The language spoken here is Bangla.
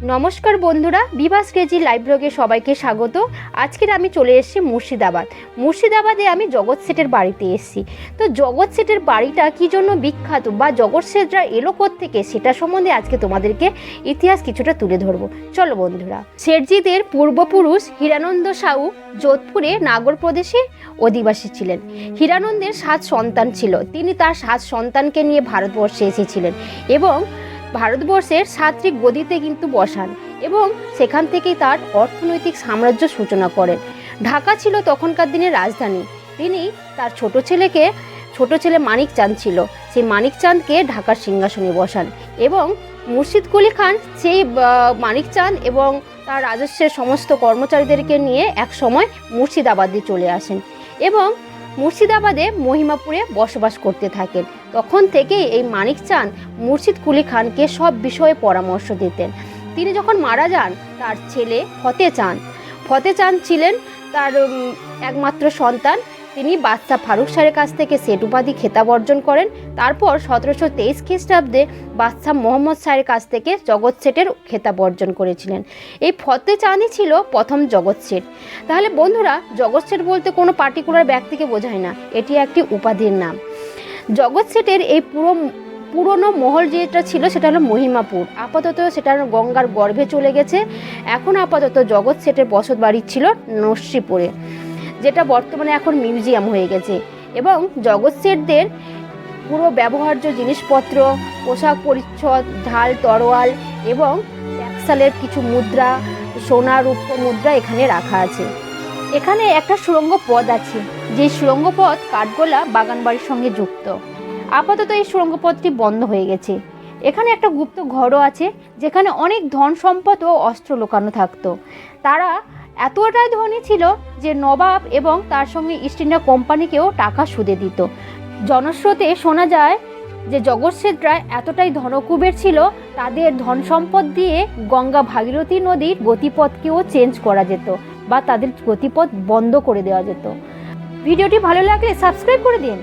নমস্কার বন্ধুরা, বিভাস ক্রেজি লাইভ ব্লগে সবাইকে স্বাগত। আজকের আমি চলে এসেছি মুর্শিদাবাদে আমি জগৎ শেঠের বাড়িতে এসেছি। তো জগৎ শেঠের বাড়িটা কী জন্য বিখ্যাত বা জগৎ শেঠরা এলো থেকে সেটা সম্বন্ধে আজকে তোমাদেরকে ইতিহাস কিছুটা তুলে ধরবো। চলো বন্ধুরা। শেঠজিদের পূর্বপুরুষ হীরানন্দ সাউ যোধপুরে নাগর প্রদেশে অধিবাসী ছিলেন। হীরানন্দের 7 সন্তান ছিল। তিনি তার 7 সন্তানকে নিয়ে ভারতবর্ষে এসেছিলেন এবং ভারতবর্ষের সাত্ত্বিক গদিতে কিন্তু বসান এবং সেখান থেকেই তার অর্থনৈতিক সাম্রাজ্য সূচনা করেন। ঢাকা ছিল তখনকার দিনের রাজধানী। তিনি তার ছোট ছেলে মানিক চাঁদ ছিল, সেই মানিক চাঁদকে ঢাকার সিংহাসনে বসান এবং মুর্শিদ কুলি খান সেই মানিক চাঁদ এবং তার রাজস্বের সমস্ত কর্মচারীদেরকে নিয়ে এক সময় মুর্শিদাবাদে চলে আসেন এবং মুর্শিদাবাদে মহিমাপুরে বসবাস করতে থাকেন। তখন থেকেই এই মানিক চাঁদ মুর্শিদ কুলি খানকে সব বিষয়ে পরামর্শ দিতেন। তিনি যখন মারা যান, তার ছেলে ফতে চাঁদ ছিলেন তার একমাত্র সন্তান। তিনি বাদশাহ ফারুক শাহের কাছ থেকে সেট উপাধি খেতাব অর্জন করেন। তারপর 1723 খ্রিস্টাব্দে বাদশাহ মোহাম্মদ শাহের কাছ থেকে জগৎ শেঠের খেতাব অর্জন করেছিলেন। এই ফতে চাঁদই ছিল প্রথম জগৎ শেঠ। তাহলে বন্ধুরা, জগৎ শেঠ বলতে কোনো পার্টিকুলার ব্যক্তিকে বোঝায় না, এটি একটি উপাধির নাম। জগৎ শেঠের এই পুরনো মহল যেটা ছিল সেটা হলো মহিমাপুর। আপাতত সেটা গঙ্গার গর্ভে চলে গেছে। এখন আপাতত জগৎ শেঠের বসত বাড়ি ছিল নরসিংপুরে, যেটা বর্তমানে এখন মিউজিয়াম হয়ে গেছে। এবং জগৎ শেঠদের পুরো ব্যবহার্য জিনিসপত্র, পোশাক পরিচ্ছদ, ঢাল তরোয়াল এবং ট্যাক্সালের কিছু মুদ্রা, সোনা রূপ মুদ্রা এখানে রাখা আছে। এখানে একটা সুড়ঙ্গ পথ আছে, যে সুড়ঙ্গ পথ কাঠগোলা বাগানবাড়ির সঙ্গে যুক্ত। আপাতত এই সুড়ঙ্গ পথটি বন্ধ হয়ে গেছে। এখানে একটা গুপ্ত ঘরও আছে, যেখানে অনেক ধন সম্পদ ও অস্ত্র লুকানো থাকতো। তারা এতটাই ধনী ছিল যে নবাব এবং তার সঙ্গে ইস্ট ইন্ডিয়া কোম্পানিকেও টাকা সুদে দিত। জনস্রোতে শোনা যায় যে জগৎ শেঠরা এতটাই ধনকুবের ছিল, তাদের ধন সম্পদ দিয়ে গঙ্গা ভাগীরথী নদীর গতিপথকেও চেঞ্জ করা যেত বা তাদের গতিপথ বন্ধ করে দেওয়া যেত। ভিডিওটি ভালো লাগলে সাবস্ক্রাইব করে দিন।